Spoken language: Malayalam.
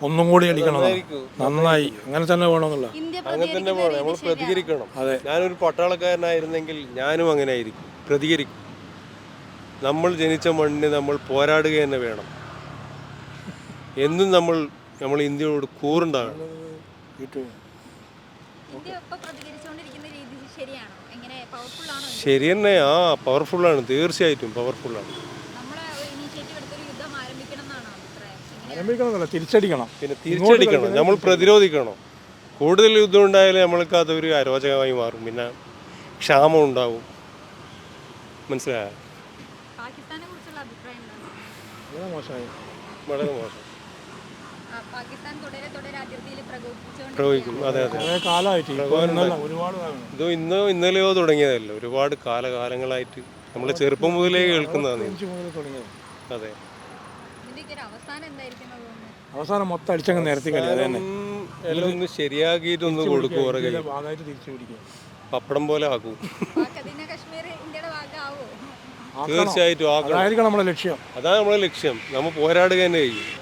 ഒന്നും കൂടി അടിക്കണം. നന്നായി അങ്ങനെ തന്നെ വേണമെന്നുള്ള. അങ്ങനെ തന്നെ വേണം. നമ്മൾ പ്രതികരിക്കണം. അതെ, ഞാനൊരു പട്ടാളക്കാരനായിരുന്നെങ്കിൽ ഞാനും അങ്ങനെ ആയിരിക്കും, പ്രതികരിക്കും. നമ്മൾ ജനിച്ച മണ്ണിന് നമ്മൾ പോരാടുക തന്നെ വേണം. എന്നും നമ്മൾ ഇന്ത്യയോട് കൂറുണ്ടാകണം. ശരി തന്നെ, പവർഫുള്ളാണ്, തീർച്ചയായിട്ടും പവർഫുള്ളാണ്. ആരംഭിക്കണമെന്നല്ല, തിരിച്ചടിക്കണം. പിന്നെ തിരിച്ചടിക്കണം, നമ്മൾ പ്രതിരോധിക്കണം. കൂടുതൽ യുദ്ധം ഉണ്ടായാലും നമ്മൾക്ക് അതൊരു അരോചകമായി മാറും. പിന്നെ ക്ഷാമം ഉണ്ടാവും. മനസ്സിലായോ? വളരെ മോശമായി, വളരെ മോശം പ്രയോഗിക്കും. അതെ അതെ, കാലമായിട്ട് ഒരുപാട് ഇത് ഇന്നലെയോ തുടങ്ങിയതല്ല, ഒരുപാട് കാലങ്ങളായിട്ട് നമ്മൾ ചെറുപ്പം മുതലേ കേൾക്കുന്നതാണ്. അതെ, അവസാനം മൊത്തം അടിച്ചങ്ങ് നേരത്തെ കളി. അത് തന്നെ എല്ലാം ഒന്ന് ശരിയാക്കിയിട്ടൊന്ന് കൊടുക്കും. ഭാഗമായിട്ട് തിരിച്ചു പിടിക്കുക, പപ്പടം പോലെ ആക്കും. തീർച്ചയായിട്ടും ആക്കണം. അതായിരിക്കണം നമ്മുടെ ലക്ഷ്യം. അതാണ് നമ്മളെ ലക്ഷ്യം. നമ്മൾ പോരാടുക തന്നെ ചെയ്യും.